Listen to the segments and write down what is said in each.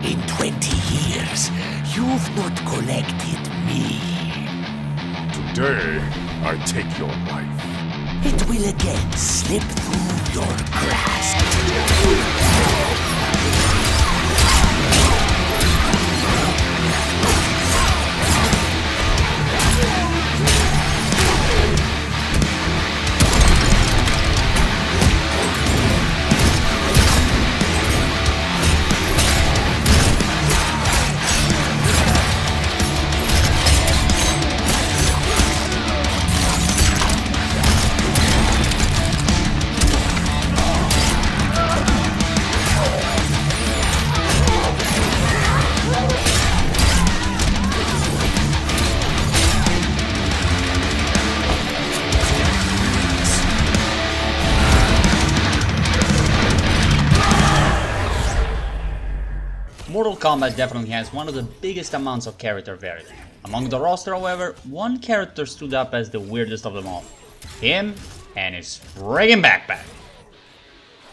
In 20 years, you've not collected me. Today, I take your life. It will again slip through your grasp. Mortal Kombat definitely has one of the biggest amounts of character variety. Among the roster, however, one character stood up as the weirdest of them all. Him and his friggin' backpack.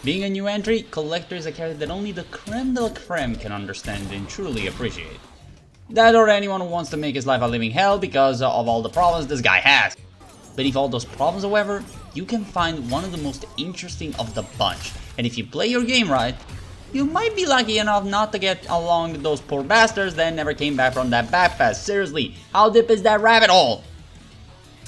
Being a new entry, Kollector is a character that only the creme de la creme can understand and truly appreciate. That or anyone who wants to make his life a living hell because of all the problems this guy has. Beneath all those problems, however, you can find one of the most interesting of the bunch, and if you play your game right, you might be lucky enough not to get along with those poor bastards that never came back from that backpass. Seriously, how deep is that rabbit hole?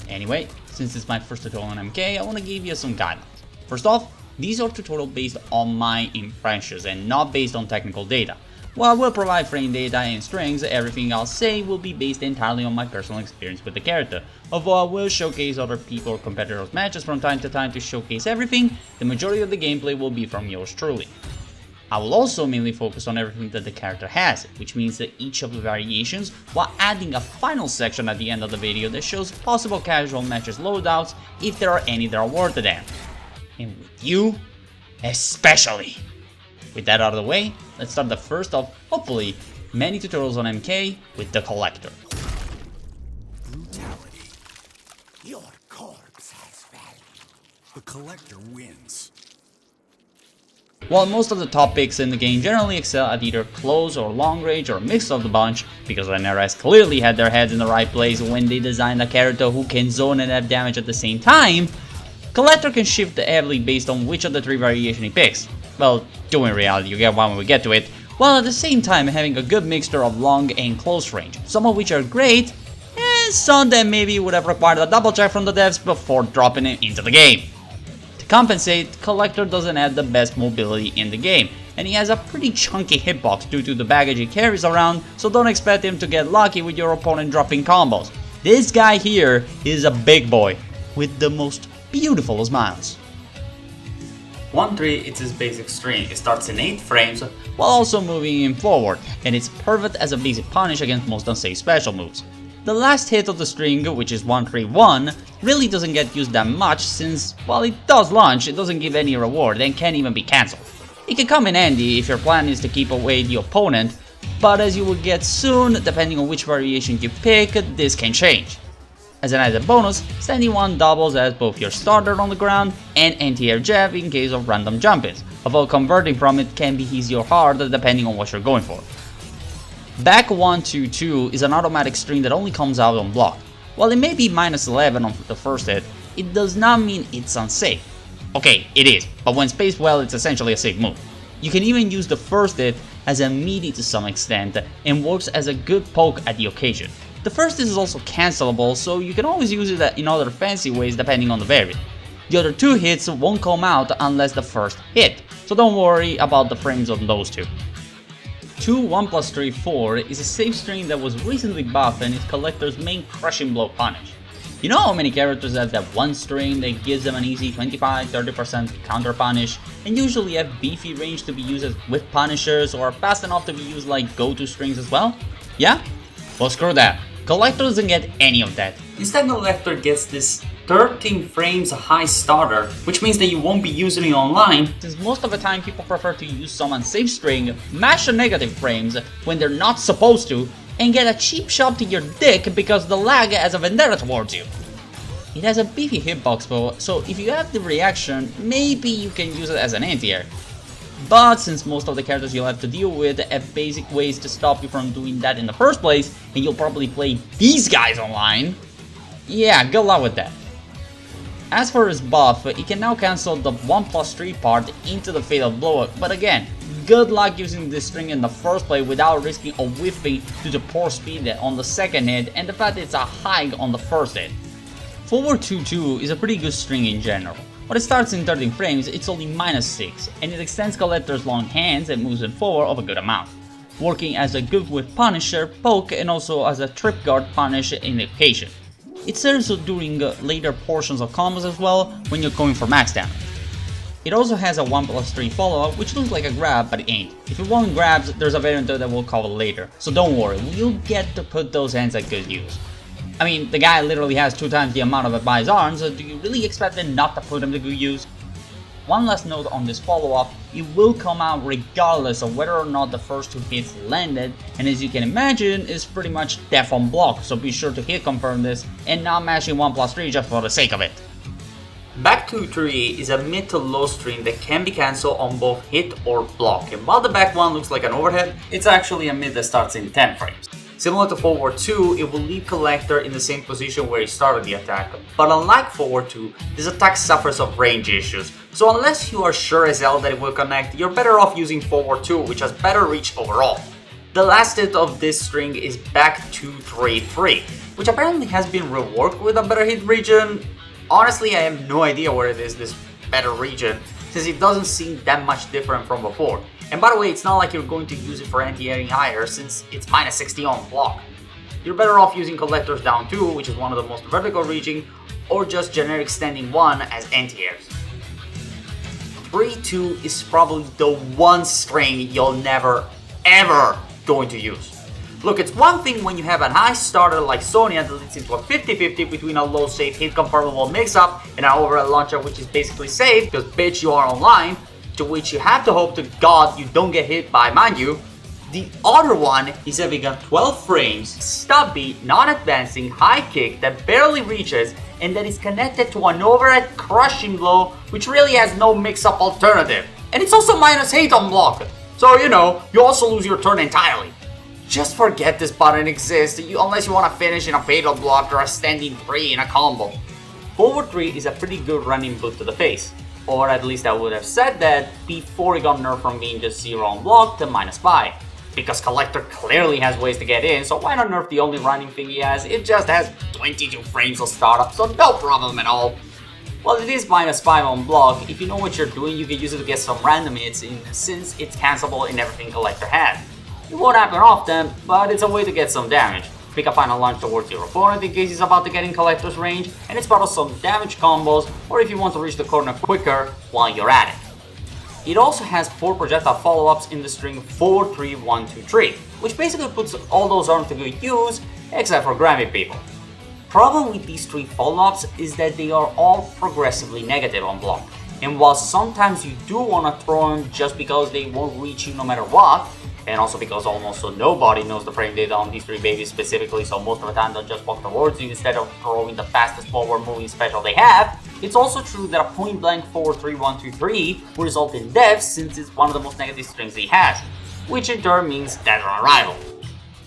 Anyway, since it's my first tutorial on MK, I want to give you some guidelines. First off, these are tutorials based on my impressions and not based on technical data. While I will provide frame data and strings, everything I'll say will be based entirely on my personal experience with the character. Although I will showcase other people or competitors' matches from time to time to showcase everything, the majority of the gameplay will be from yours truly. I will also mainly focus on everything that the character has, which means that each of the variations, while adding a final section at the end of the video that shows possible casual matches loadouts if there are any that are worth the damn. And with you, especially. With that out of the way, let's start the first of, hopefully, many tutorials on MK with the Kollector. Brutality. Your corpse has value. The Kollector wins. While most of the top picks in the game generally excel at either close or long range or a mix of the bunch, because NRS clearly had their heads in the right place when they designed a character who can zone and have damage at the same time, Kollector can shift heavily based on which of the three variations he picks. Well, two in reality, you get one when we get to it, while at the same time having a good mixture of long and close range, some of which are great, and some that maybe would have required a double check from the devs before dropping it into the game. To compensate, Kollector doesn't have the best mobility in the game, and he has a pretty chunky hitbox due to the baggage he carries around, so don't expect him to get lucky with your opponent dropping combos. This guy here is a big boy, with the most beautiful smiles. 1-3, it's his basic string. It starts in 8 frames while also moving him forward, and it's perfect as a basic punish against most unsafe special moves. The last hit of the string, which is 1-3-1, really doesn't get used that much since, while it does launch, it doesn't give any reward and can't even be cancelled. It can come in handy if your plan is to keep away the opponent, but as you will get soon, depending on which variation you pick, this can change. As an added bonus, standing 1 doubles as both your starter on the ground and anti-air jab in case of random jump-ins, although converting from it can be easy or hard depending on what you're going for. Back 1-2-2 is an automatic string that only comes out on block. While it may be -11 on the first hit, it does not mean it's unsafe. Okay, it is, but when spaced well it's essentially a safe move. You can even use the first hit as a melee to some extent and works as a good poke at the occasion. The first hit is also cancelable, so you can always use it in other fancy ways depending on the variant. The other 2 hits won't come out unless the first hit, so don't worry about the frames on those 2. 2 1+3-4 is a safe string that was recently buffed and is Kollector's main crushing blow punish. You know how many characters have that one string that gives them an easy 25-30% counter punish, and usually have beefy range to be used as whip punishers or fast enough to be used like go-to strings as well? Yeah? Well, screw that. Kollector doesn't get any of that. Instead, Kollector gets this 13 frames high starter, which means that you won't be using it online, since most of the time people prefer to use some unsafe string, mash the negative frames when they're not supposed to, and get a cheap shot to your dick because the lag has a vendetta towards you. It has a beefy hitbox though, so if you have the reaction, maybe you can use it as an anti-air. But since most of the characters you'll have to deal with have basic ways to stop you from doing that in the first place, and you'll probably play these guys online, yeah, good luck with that. As for his buff, he can now cancel the 1+3 part into the Fatal Blow, but again, good luck using this string in the first play without risking a whiffing due to poor speed on the second hit and the fact that it's a hike on the first hit. Forward 2-2 is a pretty good string in general. When it starts in 13 frames, it's only -6, and it extends Collector's long hands and moves him forward of a good amount, working as a good with Punisher, poke, and also as a trip guard punish in the occasion. It serves during later portions of combos as well when you're going for max damage. It also has a 1+3 follow-up, which looks like a grab, but it ain't. If you want grabs, there's a variant that we'll cover later, so don't worry, we'll get to put those hands at good use. I mean, the guy literally has 2 times the amount of advised arms, so do you really expect them not to put him to good use? One last note on this follow-up, it will come out regardless of whether or not the first 2 hits landed, and as you can imagine, it's pretty much death on block, so be sure to hit confirm this and not mashing 1+3 just for the sake of it. Back 2-3 is a mid to low string that can be cancelled on both hit or block, and while the back one looks like an overhead, it's actually a mid that starts in 10 frames. Similar to forward 2, it will leave Kollector in the same position where he started the attack, but unlike forward 2, this attack suffers of range issues, so unless you are sure as hell that it will connect, you're better off using forward 2, which has better reach overall. The last hit of this string is back 2-3-3, which apparently has been reworked with a better hit region. Honestly, I have no idea where it is, this better region, since it doesn't seem that much different from before. And by the way, it's not like you're going to use it for anti-airing higher, since it's -60 on block. You're better off using Collector's down 2, which is one of the most vertical reaching, or just generic standing 1 as anti-airs. 3-2 is probably the one string you'll never, ever going to use. Look, it's one thing when you have a high starter like Sonya that leads into a 50-50 between a low safe hit confirmable mix-up and an overhead launcher which is basically safe because bitch you are online, to which you have to hope to God you don't get hit by, mind you. The other one is having a 12 frames, stubby, non-advancing high kick that barely reaches and that is connected to an overhead crushing blow which really has no mix-up alternative. And it's also -8 on block, so you know, you also lose your turn entirely. Just forget this button exists unless you want to finish in a fatal block or a standing 3 in a combo. Forward 3 is a pretty good running boot to the face. Or at least I would have said that before it got nerfed from being just 0 on block to -5. Because Kollector clearly has ways to get in, so why not nerf the only running thing he has? It just has 22 frames of startup, so no problem at all. While it is -5 on block, if you know what you're doing, you can use it to get some random hits since it's cancelable in everything Kollector has. It won't happen often, but it's a way to get some damage. Pick a final launch towards your opponent in case he's about to get in Kollector's range, and it's part of some damage combos, or if you want to reach the corner quicker while you're at it. It also has 4 projectile follow-ups in the string 4-3-1-2-3, which basically puts all those arms to good use, except for grabbing people. Problem with these 3 follow-ups is that they are all progressively negative on block, and while sometimes you do want to throw them just because they won't reach you no matter what, and also because almost nobody knows the frame data on these 3 babies specifically, so most of the time they'll just walk towards you instead of throwing the fastest forward moving special they have. It's also true that a point blank 4-3-1-2-3 will result in death since it's one of the most negative strings he has, which in turn means death on arrival.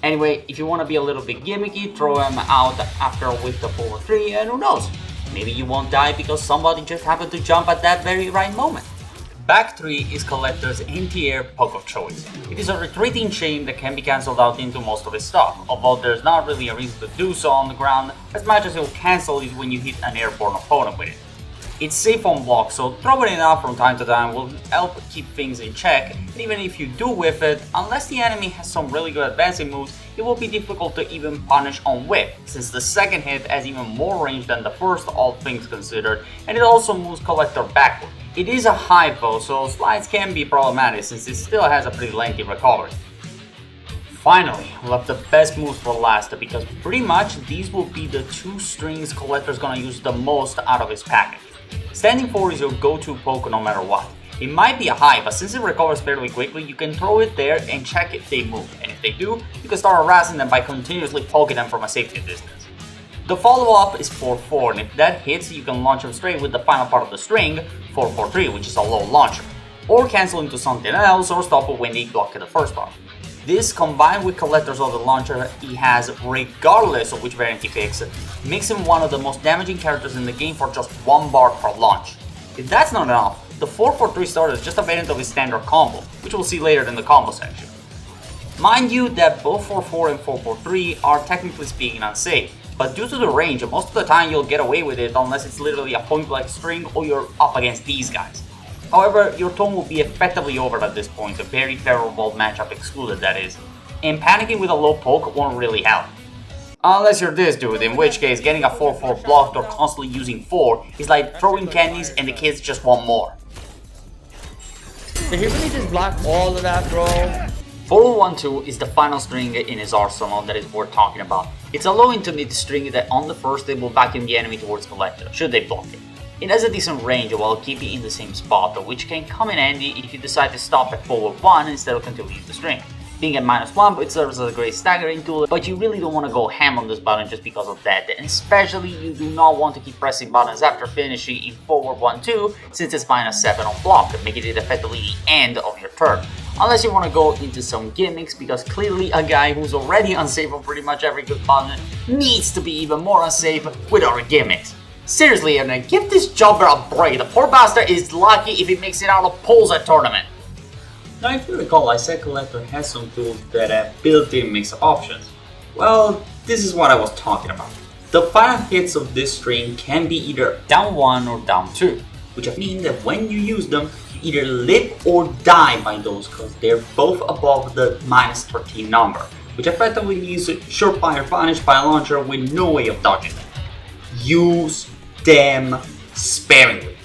Anyway, if you want to be a little bit gimmicky, throw him out after with the forward 3 and who knows, maybe you won't die because somebody just happened to jump at that very right moment. Back 3 is Kollector's anti-air poke of choice. It is a retreating chain that can be cancelled out into most of his stuff, although there's not really a reason to do so on the ground, as much as it will cancel it when you hit an airborne opponent with it. It's safe on block, so throwing it out from time to time will help keep things in check, and even if you do whiff it, unless the enemy has some really good advancing moves, it will be difficult to even punish on whiff, since the second hit has even more range than the first, all things considered, and it also moves Kollector backward. It is a high bow, so slides can be problematic since it still has a pretty lengthy recovery. Finally, we left the best moves for last because pretty much these will be the 2 strings Kollector's gonna use the most out of his package. Standing 4 is your go-to poke no matter what. It might be a high, but since it recovers fairly quickly, you can throw it there and check if they move, and if they do, you can start harassing them by continuously poking them from a safety distance. The follow-up is 4-4, and if that hits, you can launch him straight with the final part of the string, 4-4-3, which is a low launcher, or cancel into something else or stop it when they block the first part. This, combined with Kollector's other launcher he has regardless of which variant he picks, makes him one of the most damaging characters in the game for just 1 bar per launch. If that's not enough, the 4-4-3 starter is just a variant of his standard combo, which we'll see later in the combo section. Mind you that both 4-4 and 4-4-3 are technically speaking unsafe, but due to the range, most of the time you'll get away with it unless it's literally a point-blank string or you're up against these guys. However, your tone will be effectively over at this point, a very favorable matchup excluded that is, and panicking with a low poke won't really help. Unless you're this dude, in which case getting a 4-4 blocked or constantly using 4 is like throwing candies and the kids just want more. Did he really just block all of that, bro? 4-1-2 is the final string in his arsenal that is worth talking about. It's a low into mid string that on the first hit will vacuum the enemy towards Kollector, should they block it. It has a decent range while keeping in the same spot, which can come in handy if you decide to stop at forward 1 instead of continuing the string. Being at -1, it serves as a great staggering tool, but you really don't want to go ham on this button just because of that, and especially you do not want to keep pressing buttons after finishing in forward 1-2 since it's -7 on block, making it effectively the end of your turn. Unless you want to go into some gimmicks, because clearly a guy who's already unsafe on pretty much every good button needs to be even more unsafe with other gimmicks. Seriously, Aaron, give this jobber a break. The poor bastard is lucky if he makes it out of polls at tournament. Now, if you recall, I said Kollector has some tools that have built-in mix-up options. Well, this is what I was talking about. The final hits of this string can be either down 1 or down 2, which means that when you use them, you either live or die by those because they're both above the -13 number, which effectively means surefire punish by a launcher with no way of dodging them. Use them sparingly,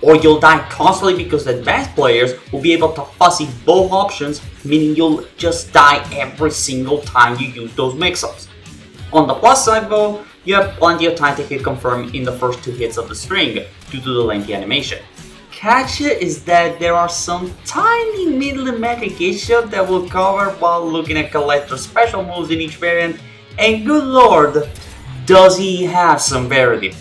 or you'll die constantly because advanced players will be able to fussy both options, meaning you'll just die every single time you use those mix-ups. On the plus side though, you have plenty of time to hit confirm in the first 2 hits of the string due to the lengthy animation. Catch is that there are some tiny middle and mega gishop that we'll cover while looking at Kollector's special moves in each variant, and good lord, does he have some variety.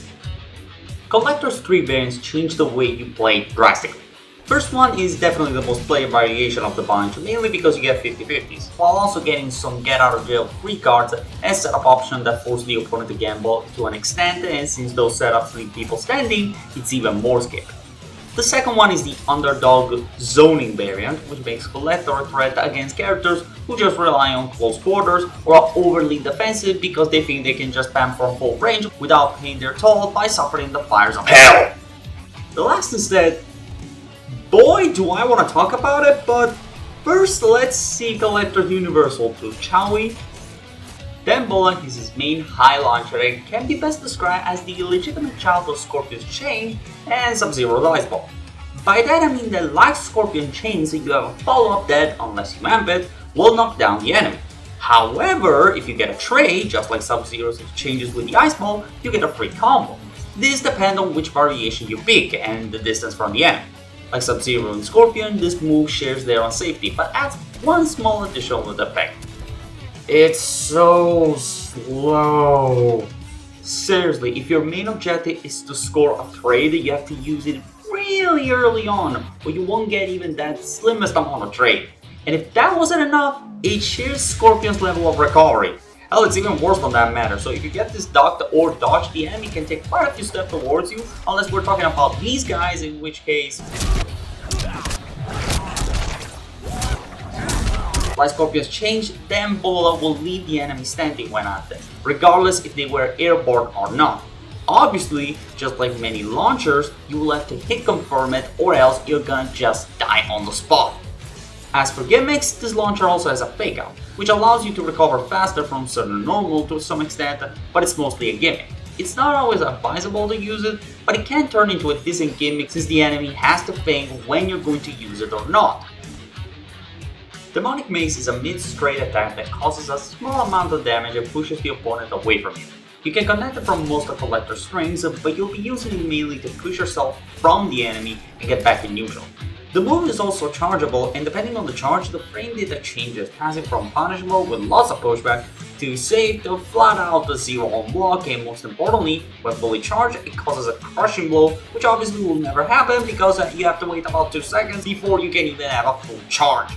Kollector's 3 variants change the way you play drastically. First one is definitely the most played variation of the bunch, mainly because you get 50-50s, while also getting some get out of jail free cards and setup option that force the opponent to gamble to an extent, and since those setups leave people standing, it's even more scary. The second one is the underdog zoning variant, which makes Kollector a threat against characters who just rely on close quarters or are overly defensive because they think they can just spam from full range without paying their toll by suffering the fires of hell. The last instead, boy do I want to talk about it, but first let's see Kollector's universal too, shall we? Dan Bullock is his main high launcher and can be best described as the illegitimate child of Scorpion's Chain and Sub-Zero's Ice Ball. By that I mean that like Scorpion Chains, you have a follow-up that, unless you amp it, will knock down the enemy. However, if you get a trade, just like Sub-Zero's exchanges with the Ice Ball, you get a free combo. This depends on which variation you pick and the distance from the enemy. Like Sub-Zero and Scorpion, this move shares their safety, but adds one small additional effect. It's so slow. Seriously, if your main objective is to score a trade, you have to use it really early on, or you won't get even that slimmest amount of trade. And if that wasn't enough, it shares Scorpion's level of recovery. Hell, it's even worse than that matter, so if you get this ducked or dodged, the enemy can take quite a few steps towards you, unless we're talking about these guys, in which case... Like Scorpion's change, then Bola will leave the enemy standing when at them, regardless if they were airborne or not. Obviously, just like many launchers, you will have to hit confirm it or else you're gonna just die on the spot. As for gimmicks, this launcher also has a fake out, which allows you to recover faster from certain normal to some extent, but it's mostly a gimmick. It's not always advisable to use it, but it can turn into a decent gimmick since the enemy has to think when you're going to use it or not. Demonic Mace is a mid-straight attack that causes a small amount of damage and pushes the opponent away from you. You can connect it from most of Kollector's strings, but you'll be using it mainly to push yourself from the enemy and get back in neutral. The move is also chargeable, and depending on the charge, the frame data changes, passing from punishable with lots of pushback to safe to flat out to 0 on block, and most importantly, when fully charged, it causes a crushing blow, which obviously will never happen because you have to wait about 2 seconds before you can even have a full charge.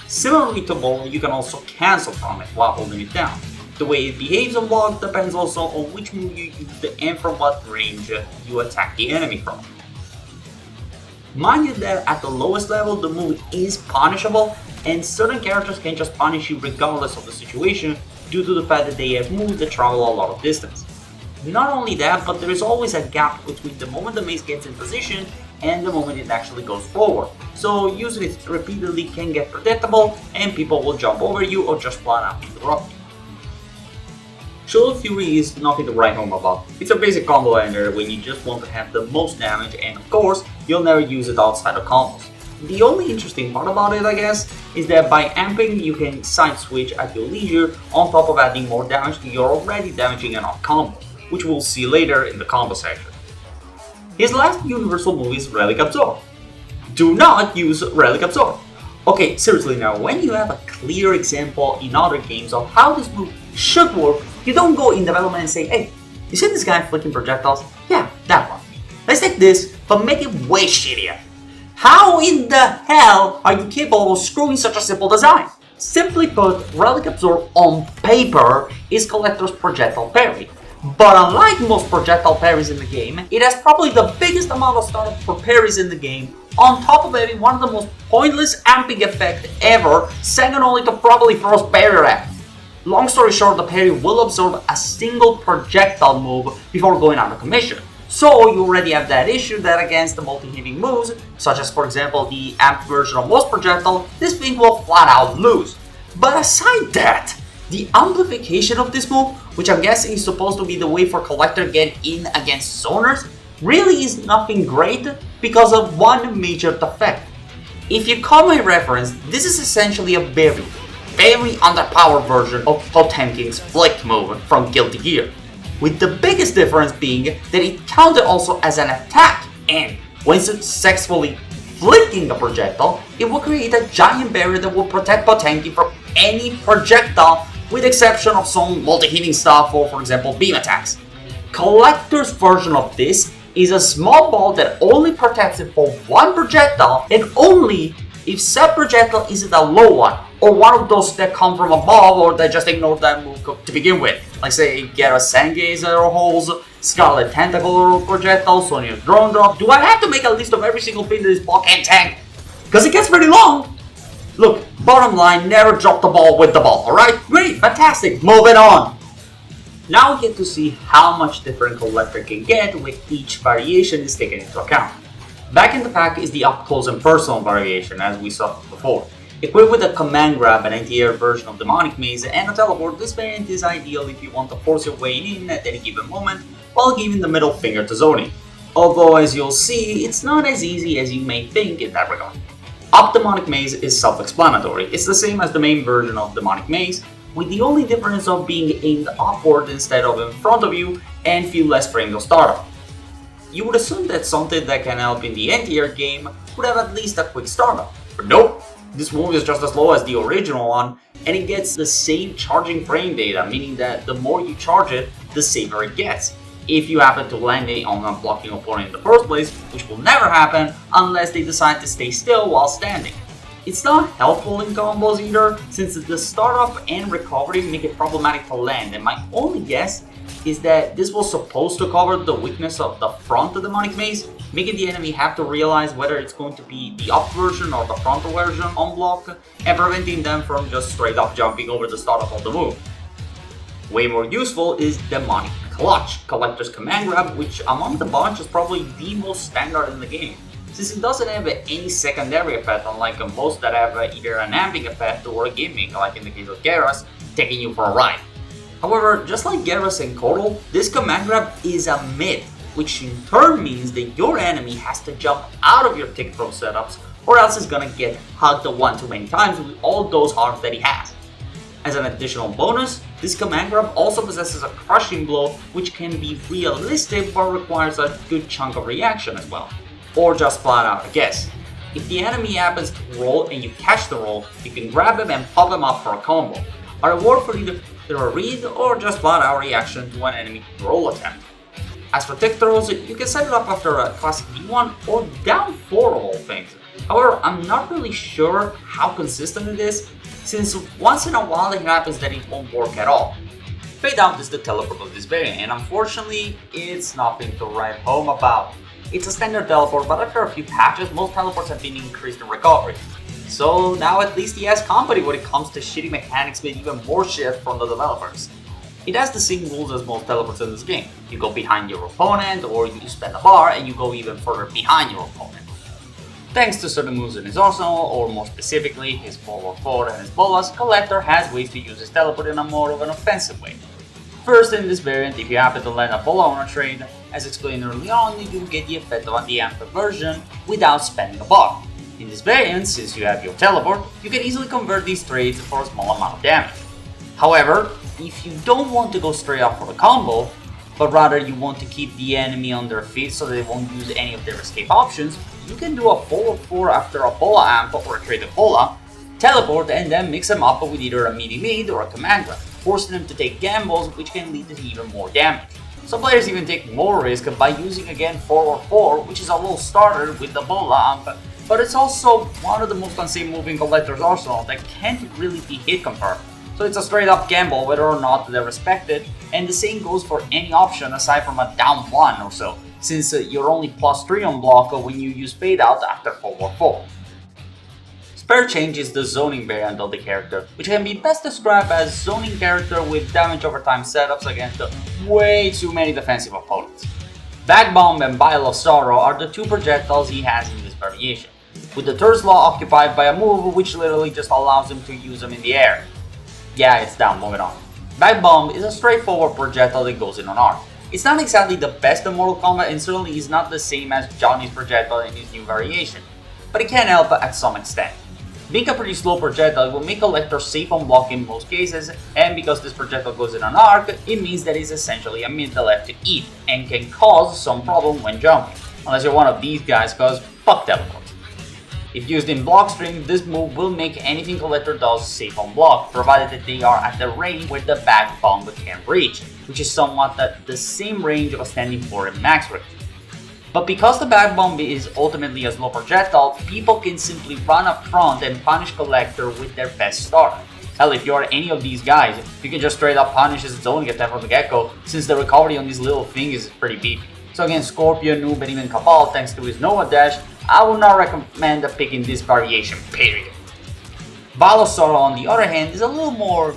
Similarly to Bolo, you can also cancel from it while holding it down. The way it behaves on block depends also on which move you use and from what range you attack the enemy from. Mind you that at the lowest level the move is punishable, and certain characters can just punish you regardless of the situation due to the fact that they have moves that travel a lot of distance. Not only that, but there is always a gap between the moment the mace gets in position and the moment it actually goes forward, so using it repeatedly can get predictable and people will jump over you or just flat out interrupt you. Shoulder Fury is nothing to write home about. It's a basic combo ender when you just want to have the most damage, and of course, you'll never use it outside of combos. The only interesting part about it, I guess, is that by amping you can side switch at your leisure on top of adding more damage to your already damaging enough combo, which we'll see later in the combo section. His last universal move is Relic Absorb. Do not use Relic Absorb. Okay, seriously now, when you have a clear example in other games of how this move should work, you don't go in development and say, hey, you see this guy flicking projectiles? Yeah, that one. Let's take this, but make it way shittier. How in the hell are you capable of screwing such a simple design? Simply put, Relic Absorb on paper is Kollector's projectile parry. But unlike most projectile parries in the game, it has probably the biggest amount of startup for parries in the game, on top of having one of the most pointless amping effects ever, second only to probably Frost Barrier Act. Long story short, the parry will absorb a single projectile move before going out of commission. So you already have that issue that against the multi-hitting moves, such as for example the amped version of most projectile, this thing will flat out lose. But aside that, the amplification of this move, which I'm guessing is supposed to be the way for Kollector get in against zoners, really is nothing great because of one major defect. If you call my reference, this is essentially a very underpowered version of Potemkin's Flick move from Guilty Gear, with the biggest difference being that it counted also as an attack, and when successfully flicking the projectile, it will create a giant barrier that will protect Potemkin from any projectile with exception of some multi-hitting stuff or for example beam attacks. Kollector's version of this is a small ball that only protects it for one projectile, and only if said projectile isn't a low one, or one of those that come from above or that just ignore that move to begin with. Like say Gera Sange's arrow holes, Scarlet Tentacle projectile, Sonia's drone drop. Do I have to make a list of every single thing that this ball can tank? Because it gets pretty long! Look, bottom line, never drop the ball with the ball, alright? Great, fantastic, moving on! Now we get to see how much different Kollector can get when each variation is taken into account. Back in the pack is the up close and personal variation, as we saw before. Equipped with a command grab, an anti-air version of Demonic Mace, and a teleport, this variant is ideal if you want to force your way in at any given moment while giving the middle finger to zoning. Although as you'll see, it's not as easy as you may think in that regard. Up Demonic Mace is self-explanatory. It's the same as the main version of Demonic Mace, with the only difference of being aimed upward instead of in front of you and few less frames of startup. You would assume that something that can help in the anti-air game would have at least a quick startup, but nope. This move is just as low as the original one, and it gets the same charging frame data, meaning that the more you charge it, the safer it gets. If you happen to land it on a blocking opponent in the first place, which will never happen unless they decide to stay still while standing. It's not helpful in combos either, since the startup and recovery make it problematic to land, and my only guess is that this was supposed to cover the weakness of the front of the Demonic Mace, making the enemy have to realize whether it's going to be the up version or the frontal version on block, and preventing them from just straight up jumping over the startup of the move. Way more useful is Demonic Clutch, Kollector's command grab, which among the bunch is probably the most standard in the game, since it doesn't have any secondary effect unlike most that have either an amping effect or a gimmick, like in the case of Geras, taking you for a ride. However, just like Geras and Kotal, this command grab is a mid, which in turn means that your enemy has to jump out of your tick throw setups or else is gonna get hugged one too many times with all those harms that he has. As an additional bonus, this command grab also possesses a crushing blow which can be realistic but requires a good chunk of reaction as well. Or just flat out a guess. If the enemy happens to roll and you catch the roll, you can grab him and pop him up for a combo. A reward for either a read or just flat out reaction to an enemy roll attempt. As for tick throws, you can set it up after a classic D1 or down 4 of all things. However, I'm not really sure how consistent it is, since once in a while it happens that it won't work at all. Fade out is the teleport of this variant, and unfortunately, it's nothing to write home about. It's a standard teleport, but after a few patches, most teleports have been increased in recovery. So now at least he has company when it comes to shitty mechanics with even more shit from the developers. It has the same rules as most teleports in this game. You go behind your opponent, or you spend a bar and you go even further behind your opponent. Thanks to certain moves in his arsenal, or more specifically his forward 4 and his bolas, Kollector has ways to use his teleport in a more of an offensive way. First, in this variant, if you happen to land a bola on a trade, as explained early on, you will get the effect of the amped version without spending a bar. In this variant, since you have your teleport, you can easily convert these trades for a small amount of damage. However, if you don't want to go straight up for the combo, but rather you want to keep the enemy on their feet so they won't use any of their escape options, you can do a forward 4 after a bola amp or a traded bola, teleport and then mix them up with either a meaty mid or a command grab, forcing them to take gambles, which can lead to even more damage. Some players even take more risk by using again forward 4, which is a low starter with the bola amp, but it's also one of the most unsafe moves in Kollector's arsenal that can't really be hit confirmed. So it's a straight up gamble whether or not they're respected, and the same goes for any option aside from a down 1 or so, since you're only +3 on block when you use fade out after forward 4. Spare Change is the zoning variant of the character, which can be best described as zoning character with damage over time setups against way too many defensive opponents. Bag Bomb and Vial of Sorrow are the 2 projectiles he has in this variation, with the third slot occupied by a move which literally just allows him to use them in the air. Yeah, it's down, moving on. Bag Bomb is a straightforward projectile that goes in on arc. It's not exactly the best in Mortal Kombat and certainly is not the same as Johnny's projectile in his new variation, but it can help at some extent. Being a pretty slow projectile will make Kollector safe on block in most cases, and because this projectile goes in an arc, it means that it's essentially a mid left to eat, and can cause some problem when jumping, unless you're one of these guys, cause fuck teleports. If used in block string, this move will make anything Kollector does safe on block, provided that they are at the range where the Bag Bomb can reach, which is somewhat at the same range of a standing 4 in max range. But because the Bag Bomb is ultimately a slow projectile, people can simply run up front and punish Kollector with their best starter. Hell, if you are any of these guys, you can just straight up punish his zoning attack from the get-go, since the recovery on this little thing is pretty beefy. So against Scorpion, Noob, and even Cabal, thanks to his Nova Dash, I would not recommend picking this variation, period. Vial of Sorrow, on the other hand, is a little more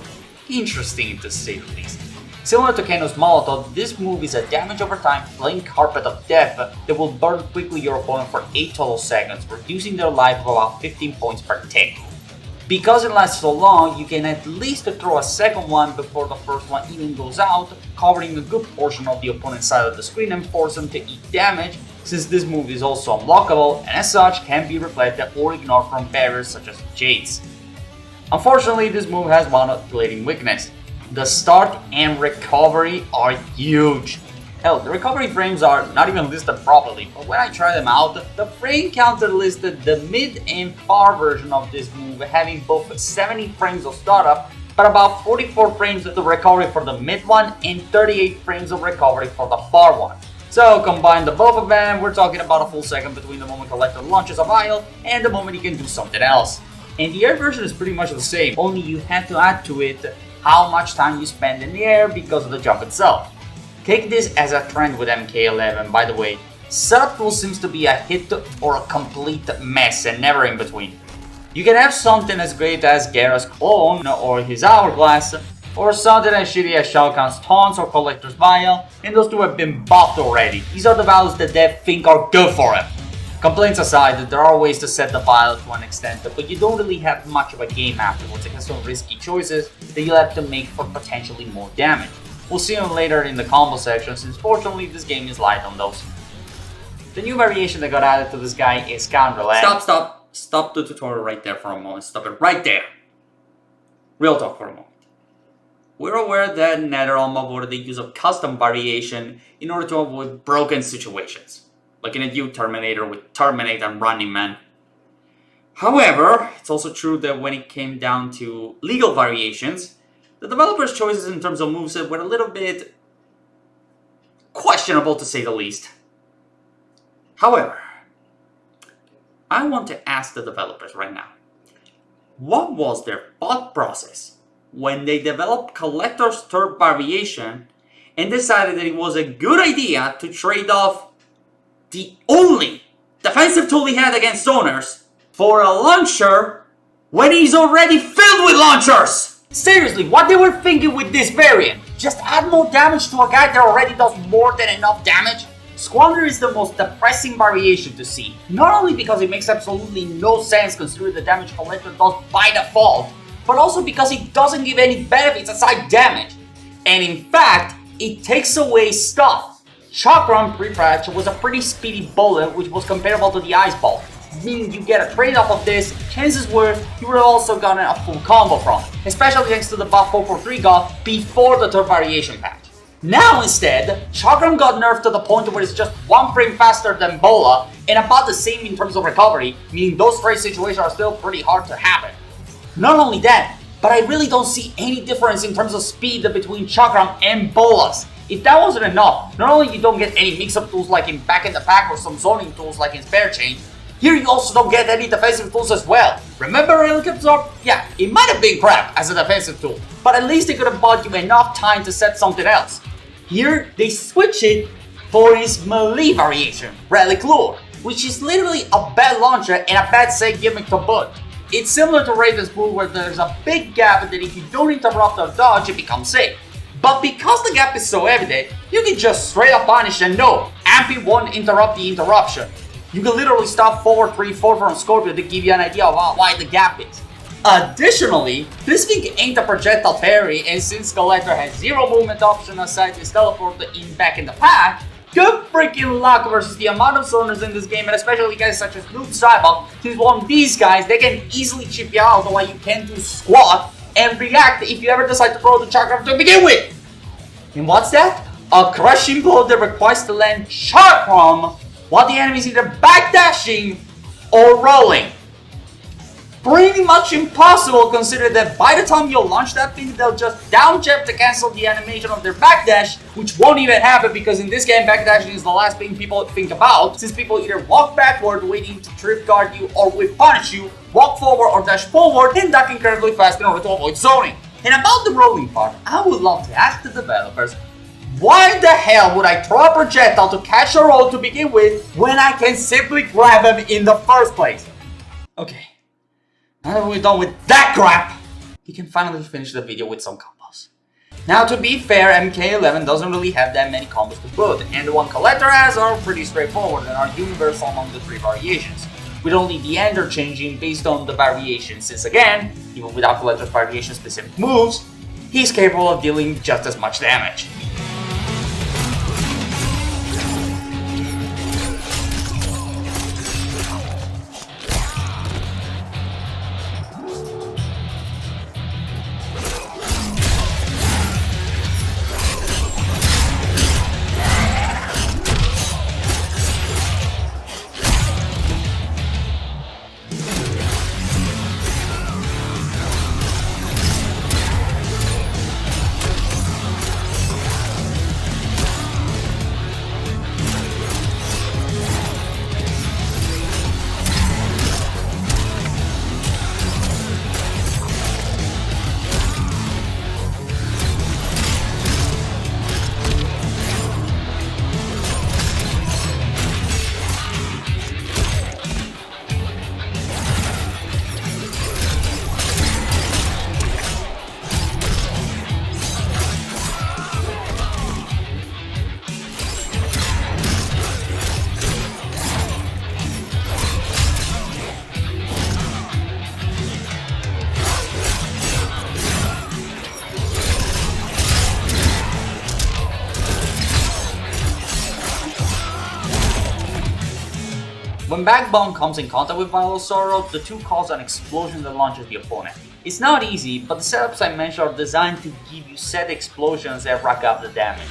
interesting to say the least. Similar to Keno's Molotov, this move is a damage over time flame carpet of death that will burn quickly your opponent for 8 total seconds, reducing their life of about 15 points per tick. Because it lasts so long, you can at least throw a second one before the first one even goes out, covering a good portion of the opponent's side of the screen and force them to eat damage, since this move is also unblockable and as such can be reflected or ignored from barriers such as Jades. Unfortunately, this move has one glaring weakness. The start and recovery are huge. Hell, the recovery frames are not even listed properly, but when I tried them out, the frame counter listed the mid and far version of this move having both 70 frames of startup, but about 44 frames of recovery for the mid one and 38 frames of recovery for the far one. So combine the both of them, we're talking about a full second between the moment Kollector launches a vial and the moment he can do something else. And the air version is pretty much the same, only you have to add to it how much time you spend in the air because of the jump itself. Take this as a trend with MK11, by the way. Setup tool seems to be a hit or a complete mess and never in between. You can have something as great as Gara's clone or his hourglass, or something as shitty as Shao Kahn's taunts or Kollector's vial, and those two have been buffed already. These are the values that they think are good for him. Complaints aside, there are ways to set the vial to an extent, but you don't really have much of a game afterwards. It has some risky choices that you'll have to make for potentially more damage. We'll see them later in the combo section, since fortunately this game is light on those. The new variation that got added to this guy is Scoundrel. Stop the tutorial right there for a moment. Stop it right there. Real talk for a moment. We're aware that NetherRealm avoided the use of custom variation in order to avoid broken situations, like in a new Terminator with Terminate and Running Man. However, it's also true that when it came down to legal variations, the developers' choices in terms of moveset were a little bit questionable to say the least. However, I want to ask the developers right now, what was their thought process when they developed Kollector's third variation and decided that it was a good idea to trade off the only defensive tool he had against zoners for a launcher when he's already filled with launchers? Seriously, what they were thinking with this variant? Just add more damage to a guy that already does more than enough damage? Squander is the most depressing variation to see, not only because it makes absolutely no sense considering the damage Kollector does by default, but also because it doesn't give any benefits aside damage. And in fact, it takes away stuff. Chakram pre-patch was a pretty speedy bullet which was comparable to the Ice Ball, meaning you get a trade-off of this, chances were you would have also gotten a full combo from it, especially thanks to the buff 443 got before the third variation patch. Now instead, Chakram got nerfed to the point where it's just 1 frame faster than Bola and about the same in terms of recovery, meaning those trade situations are still pretty hard to happen. Not only that, but I really don't see any difference in terms of speed between Chakram and Bolas. If that wasn't enough, not only you don't get any mix-up tools like in Back in the Pack or some zoning tools like in Spare Change, here you also don't get any defensive tools as well. Remember Relic Absorb? Yeah, it might have been crap as a defensive tool, but at least it could have bought you enough time to set something else. Here, they switch it for his melee variation, Relic Lure, which is literally a bad launcher and a bad save gimmick to boot. It's similar to Raven's move where there's a big gap that if you don't interrupt or dodge, it becomes safe. But because the gap is so evident, you can just straight up punish and no, Ampy won't interrupt the interruption. You can literally stop forward 3-4 from Scorpio to give you an idea of how wide the gap is. Additionally, this thing ain't a projectile parry, and since Kollector has zero movement option aside his teleport in Back in the Pack, good freaking luck versus the amount of zoners in this game, and especially guys such as Noob Cyber, since one of these guys, they can easily chip you out while you can't do squat and react if you ever decide to throw the chakra to begin with. And what's that? A crushing blow that requires to land chakram while the enemy is either backdashing or rolling. Pretty much impossible considering that by the time you launch that thing, they'll just down jab to cancel the animation of their backdash, which won't even happen because in this game backdashing is the last thing people think about, since people either walk backward waiting to trip guard you or whip punish you, walk forward or dash forward, and duck incredibly fast in order to avoid zoning. And about the rolling part, I would love to ask the developers, why the hell would I throw a projectile to catch a roll to begin with when I can simply grab him in the first place? Okay. Now that we're done with that crap, we can finally finish the video with some combos. Now to be fair, MK11 doesn't really have that many combos to boot, and the one Kollector has are pretty straightforward and are universal among the 3 variations, with only the ender changing based on the variation, since again, even without Kollector's variation specific moves, he's capable of dealing just as much damage. When Backbone comes in contact with Sorrow, the two cause an explosion that launches the opponent. It's not easy, but the setups I mentioned are designed to give you set explosions that rack up the damage.